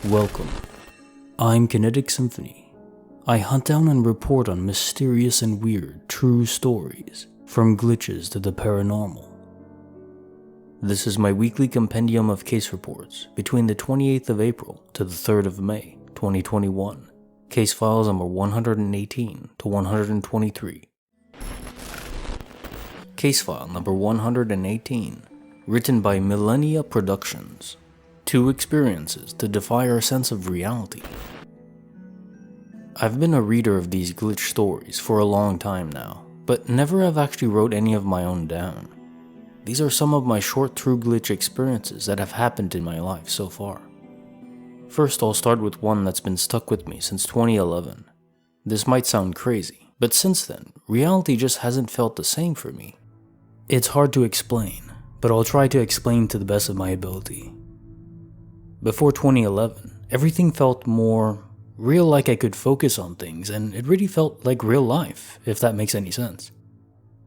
Welcome. I'm Kinetic Symphony. I hunt down and report on mysterious and weird true stories, from glitches to the paranormal. This is my weekly compendium of case reports between the 28th of April to the 3rd of May, 2021. Case files number 118 to 123. Case file number 118, written by Millennia Productions. Two experiences to defy our sense of reality. I've been a reader of these glitch stories for a long time now, but never have actually wrote any of my own down. These are some of my short true glitch experiences that have happened in my life so far. First, I'll start with one that's been stuck with me since 2011. This might sound crazy, but since then, reality just hasn't felt the same for me. It's hard to explain, but I'll try to explain to the best of my ability. Before 2011, everything felt more real, like I could focus on things, and it really felt like real life, if that makes any sense.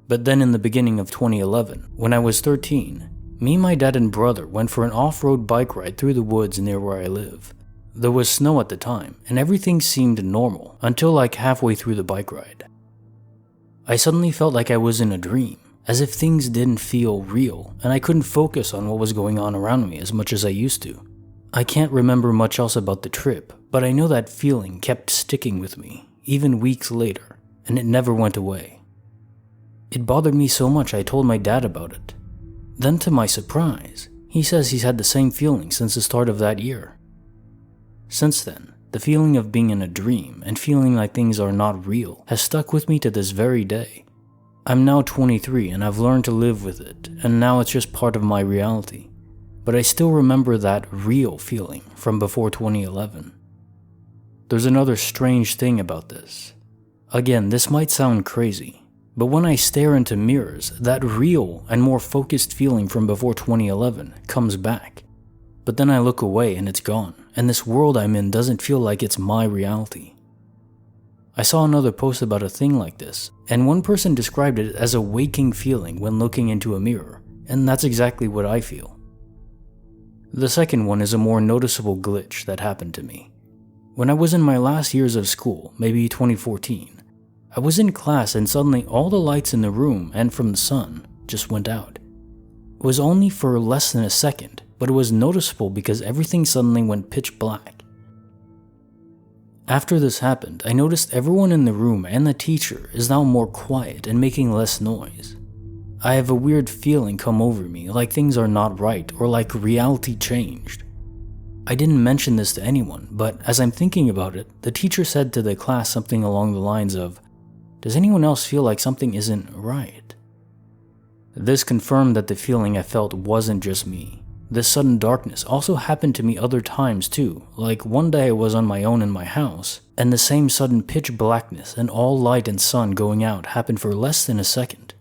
But then in the beginning of 2011, when I was 13, me, my dad, and brother went for an off-road bike ride through the woods near where I live. There was snow at the time, and everything seemed normal until like halfway through the bike ride. I suddenly felt like I was in a dream, as if things didn't feel real, and I couldn't focus on what was going on around me as much as I used to. I can't remember much else about the trip, but I know that feeling kept sticking with me, even weeks later, and it never went away. It bothered me so much I told my dad about it. Then to my surprise, he says he's had the same feeling since the start of that year. Since then, the feeling of being in a dream and feeling like things are not real has stuck with me to this very day. I'm now 23 and I've learned to live with it, and now it's just part of my reality. But I still remember that real feeling from before 2011. There's another strange thing about this. Again, this might sound crazy, but when I stare into mirrors, that real and more focused feeling from before 2011 comes back. But then I look away and it's gone, and this world I'm in doesn't feel like it's my reality. I saw another post about a thing like this, and one person described it as a waking feeling when looking into a mirror, and that's exactly what I feel. The second one is a more noticeable glitch that happened to me. When I was in my last years of school, maybe 2014, I was in class and suddenly all the lights in the room and from the sun just went out. It was only for less than a second, but it was noticeable because everything suddenly went pitch black. After this happened, I noticed everyone in the room and the teacher is now more quiet and making less noise. I have a weird feeling come over me, like things are not right or like reality changed. I didn't mention this to anyone, but as I'm thinking about it, the teacher said to the class something along the lines of, "Does anyone else feel like something isn't right?" This confirmed that the feeling I felt wasn't just me. This sudden darkness also happened to me other times too, like one day I was on my own in my house, and the same sudden pitch blackness and all light and sun going out happened for less than a second.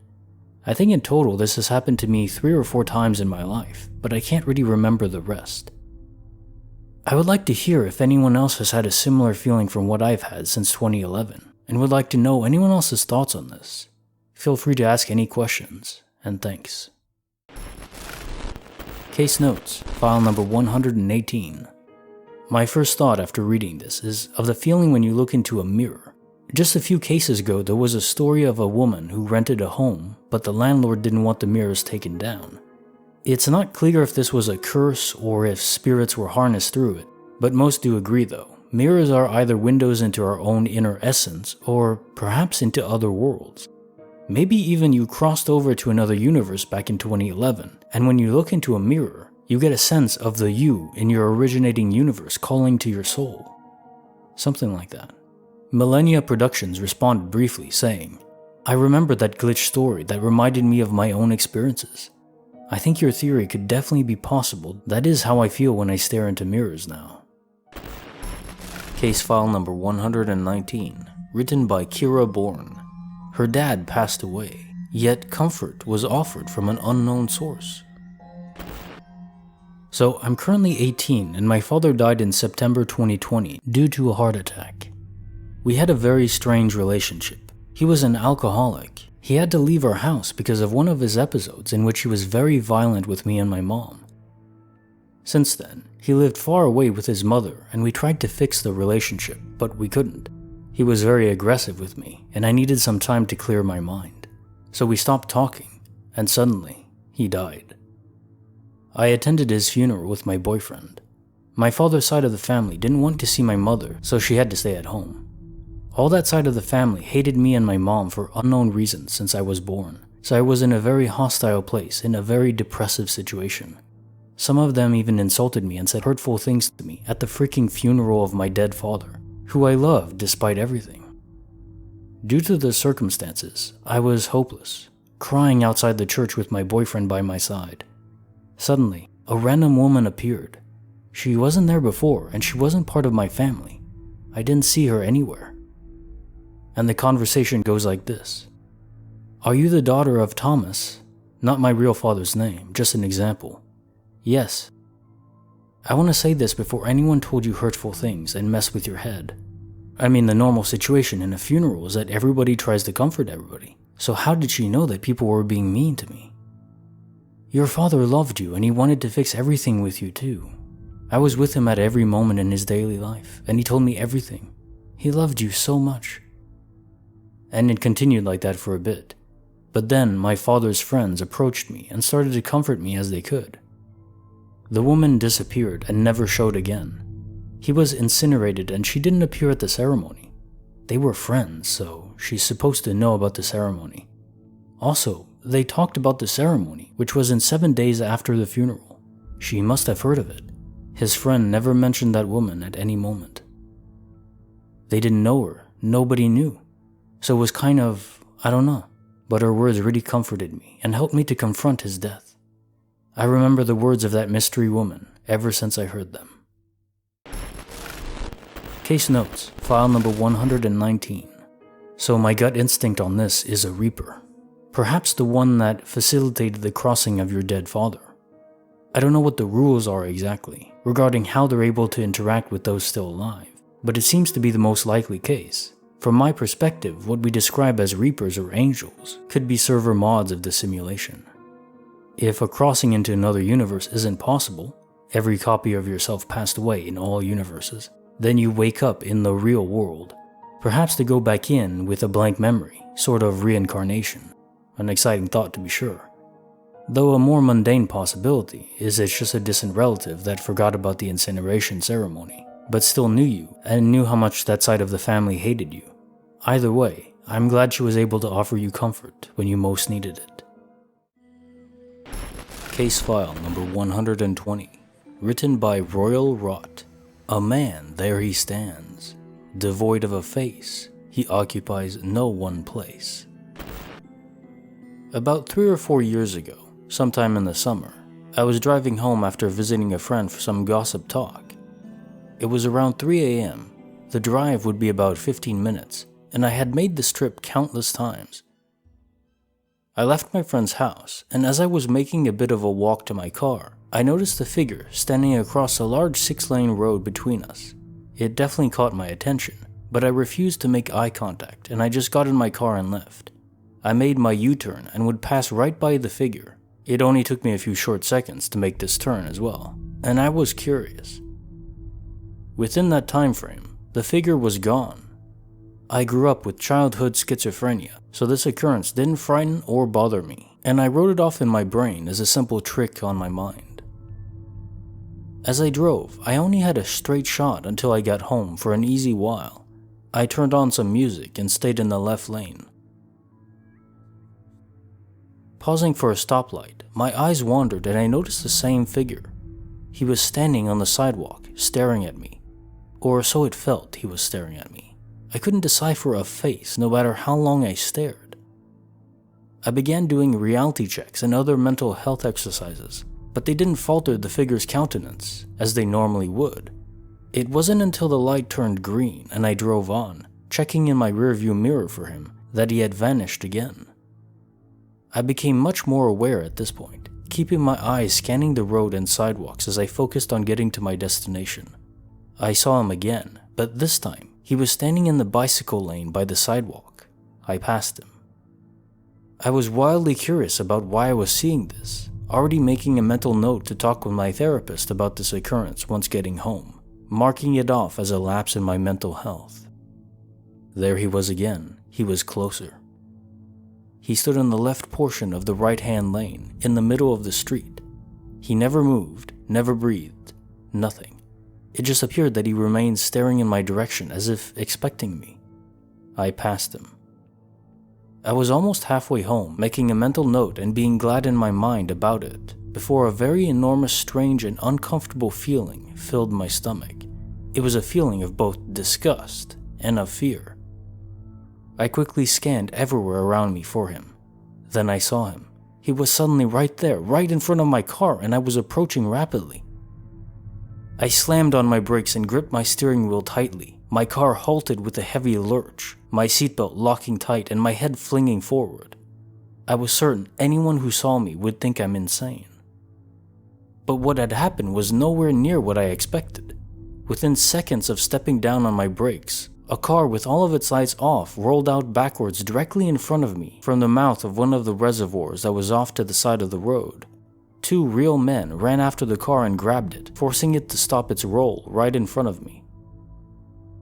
I think in total this has happened to me 3 or 4 times in my life, but I can't really remember the rest. I would like to hear if anyone else has had a similar feeling from what I've had since 2011, and would like to know anyone else's thoughts on this. Feel free to ask any questions, and thanks. Case notes, file number 118. My first thought after reading this is of the feeling when you look into a mirror. Just a few cases ago, there was a story of a woman who rented a home, but the landlord didn't want the mirrors taken down. It's not clear if this was a curse or if spirits were harnessed through it, but most do agree though. Mirrors are either windows into our own inner essence, or perhaps into other worlds. Maybe even you crossed over to another universe back in 2011, and when you look into a mirror, you get a sense of the you in your originating universe calling to your soul. Something like that. Millennia Productions responded briefly, saying, "I remember that glitch story that reminded me of my own experiences. I think your theory could definitely be possible. That is how I feel when I stare into mirrors now." Case file number 119, written by Kira Bourne. Her dad passed away, yet comfort was offered from an unknown source. So I'm currently 18 and my father died in September 2020 due to a heart attack. We had a very strange relationship. He was an alcoholic. He had to leave our house because of one of his episodes in which he was very violent with me and my mom. Since then, he lived far away with his mother and we tried to fix the relationship, but we couldn't. He was very aggressive with me and I needed some time to clear my mind. So we stopped talking and suddenly he died. I attended his funeral with my boyfriend. My father's side of the family didn't want to see my mother, so she had to stay at home. All that side of the family hated me and my mom for unknown reasons since I was born, so I was in a very hostile place in a very depressive situation. Some of them even insulted me and said hurtful things to me at the freaking funeral of my dead father, who I loved despite everything. Due to the circumstances, I was hopeless, crying outside the church with my boyfriend by my side. Suddenly, a random woman appeared. She wasn't there before and she wasn't part of my family. I didn't see her anywhere. And the conversation goes like this. "Are you the daughter of Thomas?" Not my real father's name, just an example. "Yes." I want to say this before anyone told you hurtful things and mess with your head. I mean, the normal situation in a funeral is that everybody tries to comfort everybody. So how did she know that people were being mean to me? "Your father loved you and he wanted to fix everything with you too. I was with him at every moment in his daily life and he told me everything. He loved you so much." And it continued like that for a bit. But then my father's friends approached me and started to comfort me as they could. The woman disappeared and never showed again. He was incinerated and she didn't appear at the ceremony. They were friends, so she's supposed to know about the ceremony. Also, they talked about the ceremony, which was in 7 days after the funeral. She must have heard of it. His friend never mentioned that woman at any moment. They didn't know her, nobody knew. So it was kind of, I don't know, but her words really comforted me and helped me to confront his death. I remember the words of that mystery woman ever since I heard them. Case notes, file number 119. So my gut instinct on this is a reaper. Perhaps the one that facilitated the crossing of your dead father. I don't know what the rules are exactly regarding how they're able to interact with those still alive, but it seems to be the most likely case. From my perspective, what we describe as reapers or angels could be server mods of the simulation. If a crossing into another universe isn't possible, every copy of yourself passed away in all universes, then you wake up in the real world, perhaps to go back in with a blank memory, sort of reincarnation. An exciting thought to be sure. Though a more mundane possibility is it's just a distant relative that forgot about the incineration ceremony, but still knew you and knew how much that side of the family hated you. Either way, I'm glad she was able to offer you comfort when you most needed it. Case file number 120, written by Royal Rot. A man, there he stands, devoid of a face, he occupies no one place. About 3 or 4 years ago, sometime in the summer, I was driving home after visiting a friend for some gossip talk. It was around 3 a.m. The drive would be about 15 minutes, and I had made this trip countless times. I left my friend's house, and as I was making a bit of a walk to my car, I noticed a figure standing across a large 6-lane road between us. It definitely caught my attention, but I refused to make eye contact and I just got in my car and left. I made my U-turn and would pass right by the figure. It only took me a few short seconds to make this turn as well, and I was curious. Within that time frame, the figure was gone. I grew up with childhood schizophrenia, so this occurrence didn't frighten or bother me, and I wrote it off in my brain as a simple trick on my mind. As I drove, I only had a straight shot until I got home for an easy while. I turned on some music and stayed in the left lane. Pausing for a stoplight, my eyes wandered and I noticed the same figure. He was standing on the sidewalk, staring at me. Or so it felt he was staring at me. I couldn't decipher a face no matter how long I stared. I began doing reality checks and other mental health exercises, but they didn't falter the figure's countenance, as they normally would. It wasn't until the light turned green and I drove on, checking in my rearview mirror for him, that he had vanished again. I became much more aware at this point, keeping my eyes scanning the road and sidewalks as I focused on getting to my destination. I saw him again, but this time, he was standing in the bicycle lane by the sidewalk. I passed him. I was wildly curious about why I was seeing this. already making a mental note to talk with my therapist about this occurrence once getting home, marking it off as a lapse in my mental health. There he was again. He was closer. He stood in the left portion of the right-hand lane, in the middle of the street. He never moved, never breathed, nothing. It just appeared that he remained staring in my direction as if expecting me. I passed him. I was almost halfway home, making a mental note and being glad in my mind about it, before a very enormous, strange, and uncomfortable feeling filled my stomach. It was a feeling of both disgust and of fear. I quickly scanned everywhere around me for him. Then I saw him. He was suddenly right there, right in front of my car, and I was approaching rapidly. I slammed on my brakes and gripped my steering wheel tightly. My car halted with a heavy lurch, my seatbelt locking tight and my head flinging forward. I was certain anyone who saw me would think I'm insane. But what had happened was nowhere near what I expected. Within seconds of stepping down on my brakes, a car with all of its lights off rolled out backwards directly in front of me from the mouth of one of the reservoirs that was off to the side of the road. 2 real men ran after the car and grabbed it, forcing it to stop its roll right in front of me.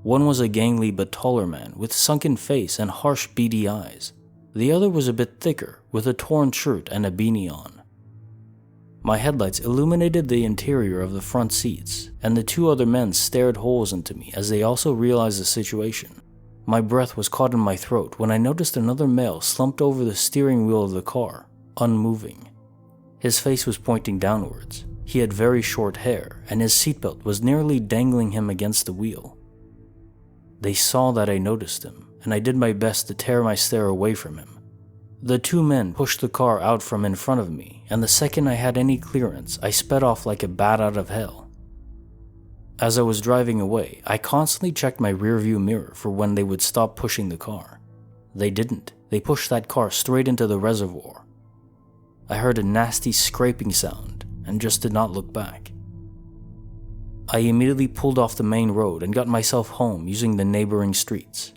One was a gangly but taller man with sunken face and harsh beady eyes. The other was a bit thicker, with a torn shirt and a beanie on. My headlights illuminated the interior of the front seats, and the 2 other men stared holes into me as they also realized the situation. My breath was caught in my throat when I noticed another male slumped over the steering wheel of the car, unmoving. His face was pointing downwards. He had very short hair, and his seatbelt was nearly dangling him against the wheel. They saw that I noticed him, and I did my best to tear my stare away from him. The 2 men pushed the car out from in front of me, and the second I had any clearance, I sped off like a bat out of hell. As I was driving away, I constantly checked my rearview mirror for when they would stop pushing the car. They didn't. They pushed that car straight into the reservoir. I heard a nasty scraping sound and just did not look back. I immediately pulled off the main road and got myself home using the neighboring streets.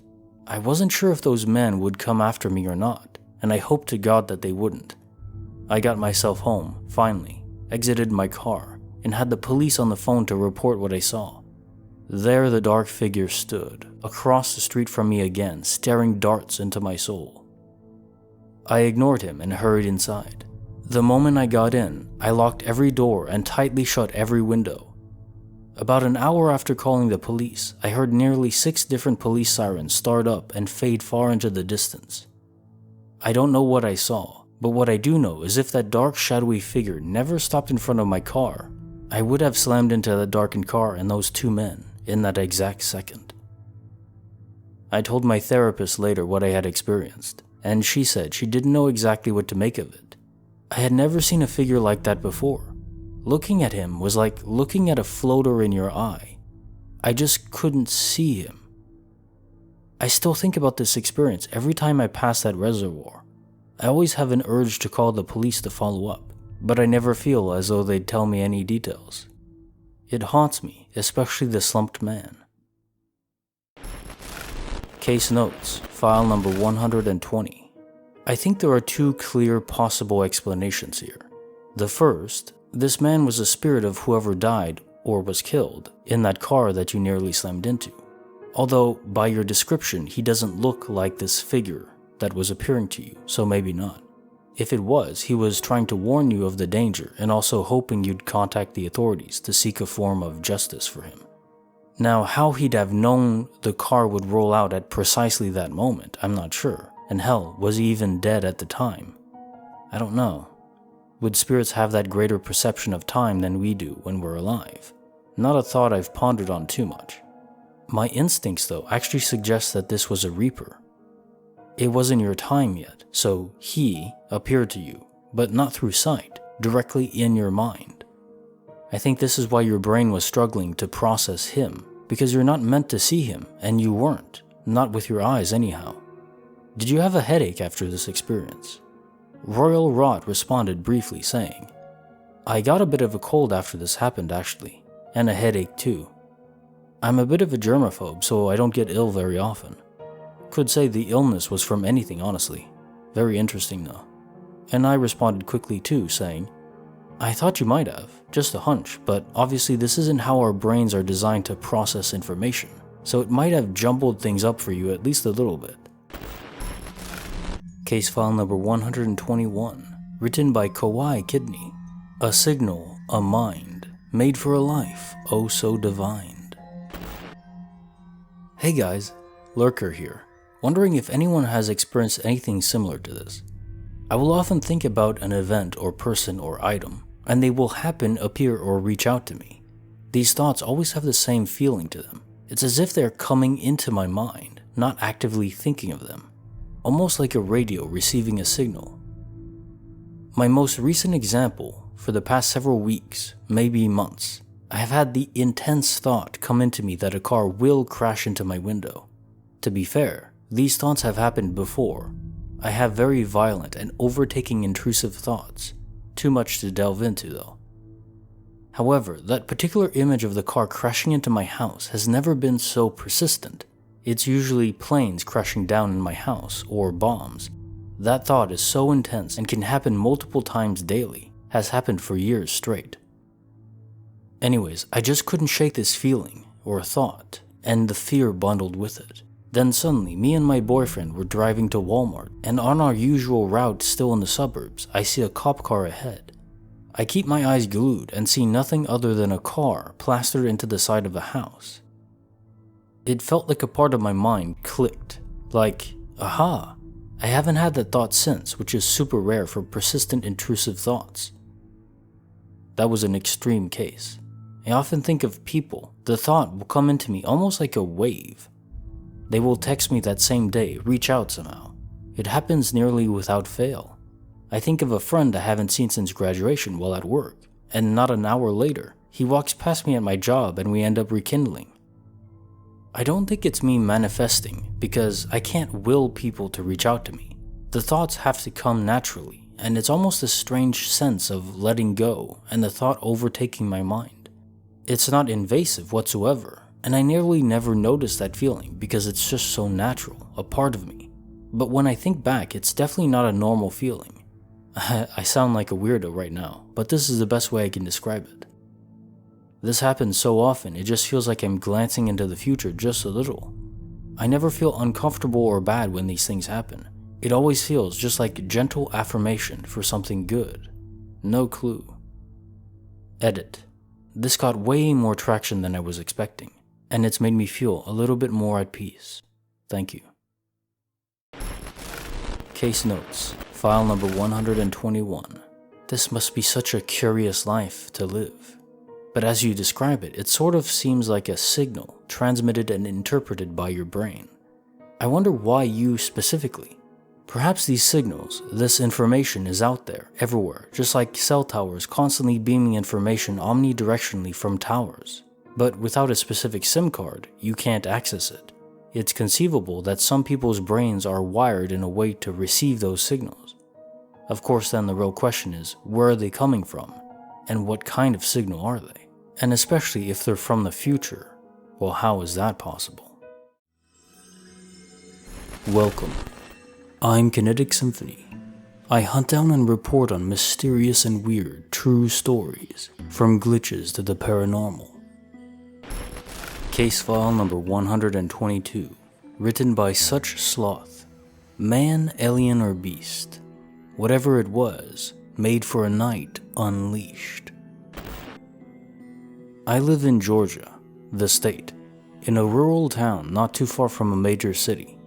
I wasn't sure if those men would come after me or not, and I hoped to God that they wouldn't. I got myself home, finally, exited my car, and had the police on the phone to report what I saw. There the dark figure stood, across the street from me again, staring darts into my soul. I ignored him and hurried inside. The moment I got in, I locked every door and tightly shut every window. About an hour after calling the police, I heard nearly 6 different police sirens start up and fade far into the distance. I don't know what I saw, but what I do know is if that dark shadowy figure never stopped in front of my car, I would have slammed into that darkened car and those 2 men in that exact second. I told my therapist later what I had experienced, and she said she didn't know exactly what to make of it. I had never seen a figure like that before. Looking at him was like looking at a floater in your eye. I just couldn't see him. I still think about this experience every time I pass that reservoir. I always have an urge to call the police to follow up, but I never feel as though they'd tell me any details. It haunts me, especially the slumped man. Case notes, file number 120. I think there are 2 clear possible explanations here. The first, this man was a spirit of whoever died or was killed in that car that you nearly slammed into. Although, by your description, he doesn't look like this figure that was appearing to you, so maybe not. If it was, he was trying to warn you of the danger and also hoping you'd contact the authorities to seek a form of justice for him. Now, how he'd have known the car would roll out at precisely that moment, I'm not sure. And hell, was he even dead at the time? I don't know. Would spirits have that greater perception of time than we do when we're alive? Not a thought I've pondered on too much. My instincts, though, actually suggest that this was a reaper. It wasn't your time yet, so he appeared to you, but not through sight, directly in your mind. I think this is why your brain was struggling to process him, because you're not meant to see him, and you weren't, not with your eyes anyhow. Did you have a headache after this experience? Royal Rot responded briefly, saying, I got a bit of a cold after this happened actually, and a headache too. I'm a bit of a germaphobe, so I don't get ill very often. Could say the illness was from anything, honestly. Very interesting though. And I responded quickly too, saying, I thought you might have, just a hunch, but obviously this isn't how our brains are designed to process information, so it might have jumbled things up for you at least a little bit. Case file number 121, written by Kawai Kidney. A signal, a mind, made for a life, oh so divined. Hey guys, Lurker here, wondering if anyone has experienced anything similar to this. I will often think about an event or person or item, and they will happen, appear, or reach out to me. These thoughts always have the same feeling to them. It's as if they're coming into my mind, not actively thinking of them. Almost like a radio receiving a signal. My most recent example, for the past several weeks, maybe months, I have had the intense thought come into me that a car will crash into my window. To be fair, these thoughts have happened before. I have very violent and overtaking intrusive thoughts. Too much to delve into though. However, that particular image of the car crashing into my house has never been so persistent. It's usually planes crashing down in my house or bombs. That thought is so intense and can happen multiple times daily, has happened for years straight. Anyways, I just couldn't shake this feeling, or thought, and the fear bundled with it. Then suddenly, me and my boyfriend were driving to Walmart, and on our usual route still in the suburbs, I see a cop car ahead. I keep my eyes glued and see nothing other than a car plastered into the side of a house. It felt like a part of my mind clicked, like, aha, I haven't had that thought since, which is super rare for persistent intrusive thoughts. That was an extreme case. I often think of people, the thought will come into me almost like a wave. They will text me that same day, reach out somehow. It happens nearly without fail. I think of a friend I haven't seen since graduation while at work, and not an hour later, he walks past me at my job and we end up rekindling. I don't think it's me manifesting, because I can't will people to reach out to me. The thoughts have to come naturally, and it's almost a strange sense of letting go and the thought overtaking my mind. It's not invasive whatsoever, and I nearly never notice that feeling because it's just so natural, a part of me. But when I think back, it's definitely not a normal feeling. I sound like a weirdo right now, but this is the best way I can describe it. This happens so often, it just feels like I'm glancing into the future just a little. I never feel uncomfortable or bad when these things happen. It always feels just like gentle affirmation for something good. No clue. Edit. This got way more traction than I was expecting, and it's made me feel a little bit more at peace. Thank you. Case notes. File number 121. This must be such a curious life to live. But as you describe it, it sort of seems like a signal transmitted and interpreted by your brain. I wonder why you specifically. Perhaps these signals, this information is out there, everywhere, just like cell towers constantly beaming information omnidirectionally from towers. But without a specific SIM card, you can't access it. It's conceivable that some people's brains are wired in a way to receive those signals. Of course, then the real question is, where are they coming from? And what kind of signal are they? And especially if they're from the future, well, how is that possible? Welcome. I'm Kinetic Symphony. I hunt down and report on mysterious and weird true stories, from glitches to the paranormal. Case file number 122, written by such sloth. Man, alien, or beast, whatever it was, made for a night unleashed. I live in Georgia, the state, in a rural town not too far from a major city.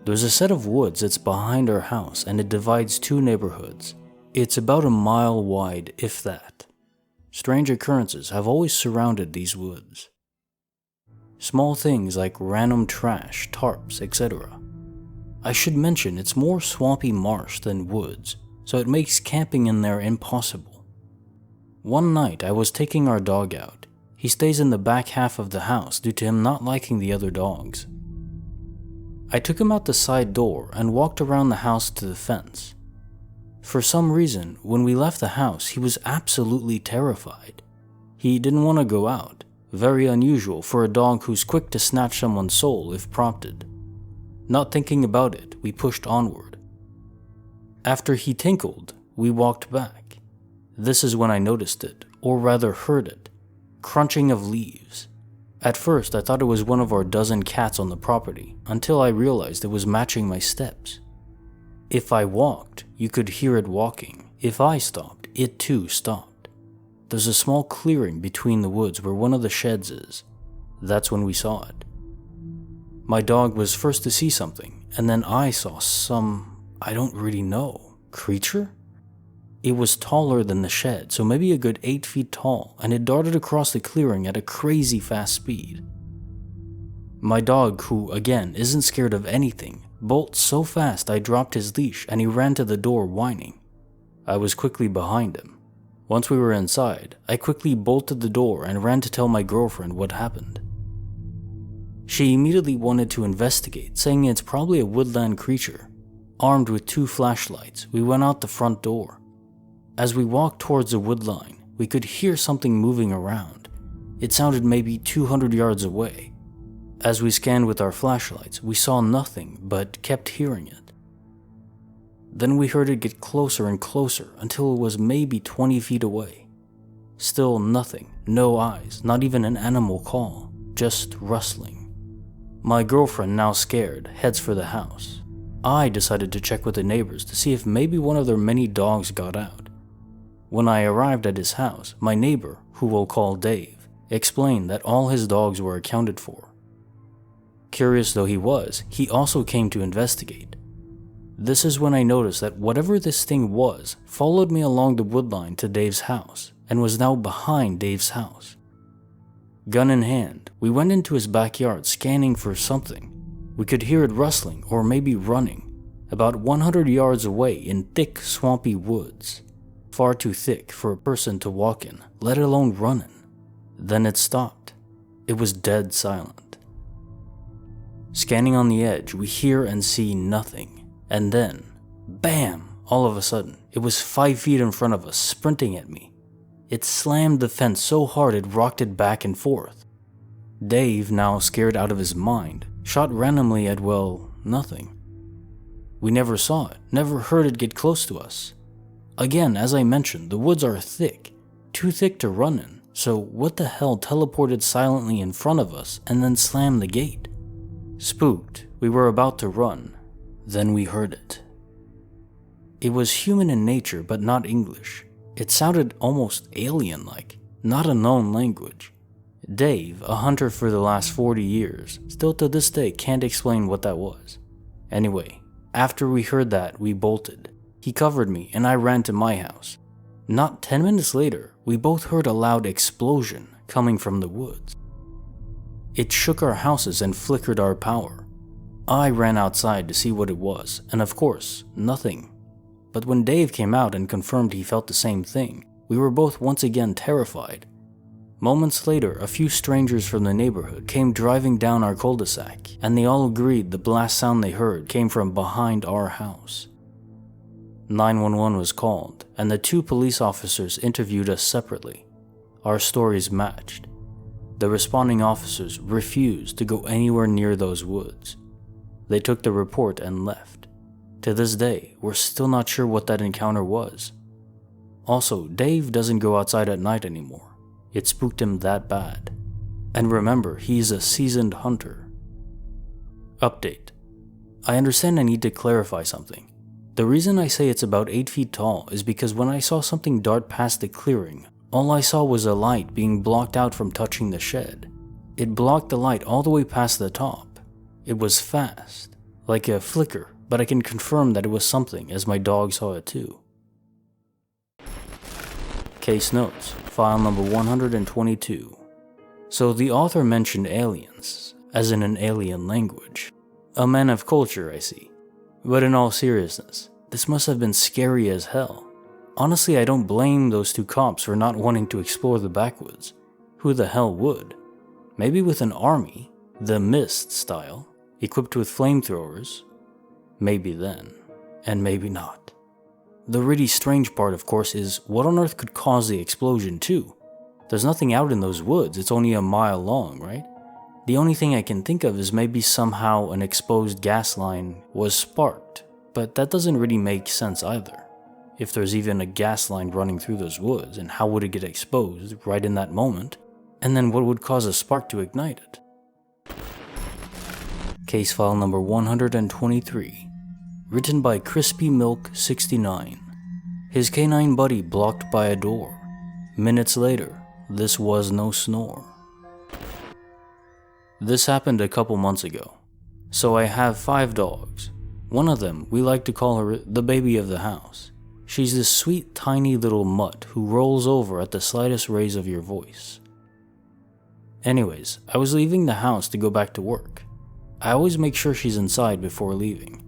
There's a set of woods that's behind our house and it divides two neighborhoods. It's about a mile wide, if that. Strange occurrences have always surrounded these woods. Small things like random trash, tarps, etc. I should mention it's more swampy marsh than woods, so it makes camping in there impossible. One night I was taking our dog out. He stays in the back half of the house due to him not liking the other dogs. I took him out the side door and walked around the house to the fence. For some reason, when we left the house, he was absolutely terrified. He didn't want to go out, very unusual for a dog who's quick to snatch someone's soul if prompted. Not thinking about it, we pushed onward. After he tinkled, we walked back. This is when I noticed it, or rather heard it, crunching of leaves. At first, I thought it was one of our dozen cats on the property, until I realized it was matching my steps. If I walked, you could hear it walking. If I stopped, it too stopped. There's a small clearing between the woods where one of the sheds is. That's when we saw it. My dog was first to see something, and then I saw I don't really know, creature? It was taller than the shed, so maybe a good 8 feet tall, and it darted across the clearing at a crazy fast speed. My dog, who, again, isn't scared of anything, bolted so fast I dropped his leash and he ran to the door whining. I was quickly behind him. Once we were inside, I quickly bolted the door and ran to tell my girlfriend what happened. She immediately wanted to investigate, saying it's probably a woodland creature. Armed with 2 flashlights, we went out the front door. As we walked towards the wood line, we could hear something moving around. It sounded maybe 200 yards away. As we scanned with our flashlights, we saw nothing, but kept hearing it. Then we heard it get closer and closer until it was maybe 20 feet away. Still nothing, no eyes, not even an animal call, just rustling. My girlfriend, now scared, heads for the house. I decided to check with the neighbors to see if maybe one of their many dogs got out. When I arrived at his house, my neighbor, who we'll call Dave, explained that all his dogs were accounted for. Curious though he was, he also came to investigate. This is when I noticed that whatever this thing was followed me along the woodline to Dave's house and was now behind Dave's house. Gun in hand, we went into his backyard scanning for something. We could hear it rustling or maybe running, about 100 yards away in thick, swampy woods. Far too thick for a person to walk in, let alone run in. Then it stopped. It was dead silent. Scanning on the edge, we hear and see nothing. And then, bam! All of a sudden, it was 5 feet in front of us, sprinting at me. It slammed the fence so hard it rocked it back and forth. Dave, now scared out of his mind, shot randomly at, well, nothing. We never saw it, never heard it get close to us. Again, as I mentioned, the woods are thick, too thick to run in, so what the hell teleported silently in front of us and then slammed the gate? Spooked, we were about to run. Then we heard it. It was human in nature, but not English. It sounded almost alien-like, not a known language. Dave, a hunter for the last 40 years, still to this day can't explain what that was. Anyway, after we heard that, we bolted. He covered me and I ran to my house. Not 10 minutes later, we both heard a loud explosion coming from the woods. It shook our houses and flickered our power. I ran outside to see what it was, and of course, nothing. But when Dave came out and confirmed he felt the same thing, we were both once again terrified. Moments later, a few strangers from the neighborhood came driving down our cul-de-sac, and they all agreed the blast sound they heard came from behind our house. 911 was called, and the 2 police officers interviewed us separately. Our stories matched. The responding officers refused to go anywhere near those woods. They took the report and left. To this day, we're still not sure what that encounter was. Also, Dave doesn't go outside at night anymore. It spooked him that bad. And remember, he's a seasoned hunter. Update. I understand I need to clarify something. The reason I say it's about 8 feet tall is because when I saw something dart past the clearing, all I saw was a light being blocked out from touching the shed. It blocked the light all the way past the top. It was fast, like a flicker, but I can confirm that it was something as my dog saw it too. Case notes, file number 122. So the author mentioned aliens, as in an alien language. A man of culture, I see. But in all seriousness, this must have been scary as hell. Honestly, I don't blame those 2 cops for not wanting to explore the backwoods. Who the hell would? Maybe with an army, the Mist style, equipped with flamethrowers. Maybe then, and maybe not. The really strange part, of course, is what on earth could cause the explosion too? There's nothing out in those woods, it's only a mile long, right? The only thing I can think of is maybe somehow an exposed gas line was sparked, but that doesn't really make sense either. if there's even a gas line running through those woods, and how would it get exposed right in that moment? And then what would cause a spark to ignite it? Case file number 123, written by Crispy Milk 69. His canine buddy blocked by a door. Minutes later, this was no snore. This happened a couple months ago. So I have 5 dogs. One of them, we like to call her the baby of the house. She's this sweet tiny little mutt who rolls over at the slightest raise of your voice. Anyways, I was leaving the house to go back to work. I always make sure she's inside before leaving.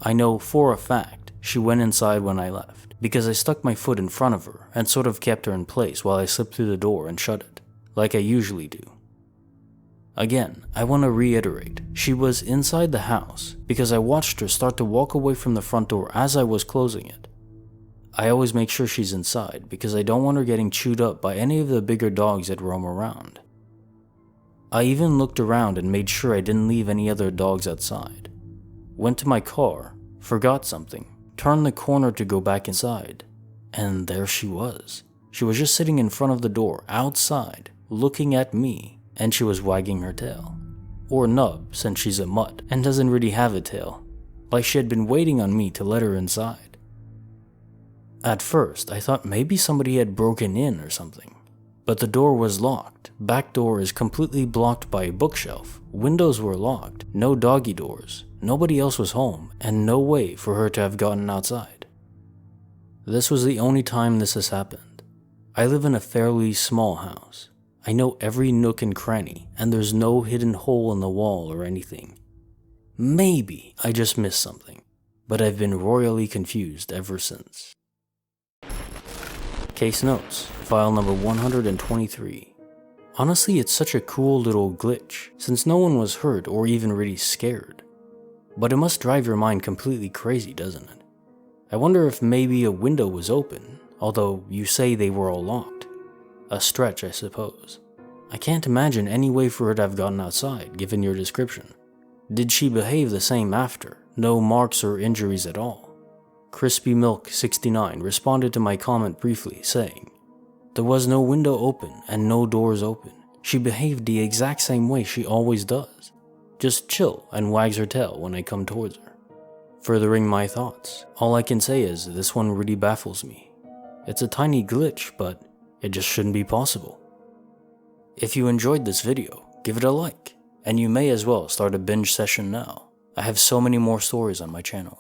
I know for a fact she went inside when I left, because I stuck my foot in front of her and sort of kept her in place while I slipped through the door and shut it, like I usually do. Again, I want to reiterate, she was inside the house because I watched her start to walk away from the front door as I was closing it. I always make sure she's inside because I don't want her getting chewed up by any of the bigger dogs that roam around. I even looked around and made sure I didn't leave any other dogs outside. Went to my car, forgot something, turned the corner to go back inside, and there she was. She was just sitting in front of the door, outside, looking at me, and she was wagging her tail. Or nub, since she's a mutt and doesn't really have a tail, like she had been waiting on me to let her inside. At first, I thought maybe somebody had broken in or something, but the door was locked, back door is completely blocked by a bookshelf, windows were locked, no doggy doors, nobody else was home, and no way for her to have gotten outside. This was the only time this has happened. I live in a fairly small house. I know every nook and cranny, and there's no hidden hole in the wall or anything. Maybe I just missed something, but I've been royally confused ever since. Case notes, file number 123. Honestly, it's such a cool little glitch, since no one was hurt or even really scared. But it must drive your mind completely crazy, doesn't it? I wonder if maybe a window was open, although you say they were all locked. A stretch, I suppose. I can't imagine any way for her to have gotten outside, given your description. Did she behave the same after? No marks or injuries at all? Crispy Milk 69 responded to my comment briefly, saying, "There was no window open and no doors open. She behaved the exact same way she always does. Just chill and wags her tail when I come towards her." Furthering my thoughts, all I can say is this one really baffles me. It's a tiny glitch, but it just shouldn't be possible. If you enjoyed this video, give it a like, and you may as well start a binge session now. I have so many more stories on my channel.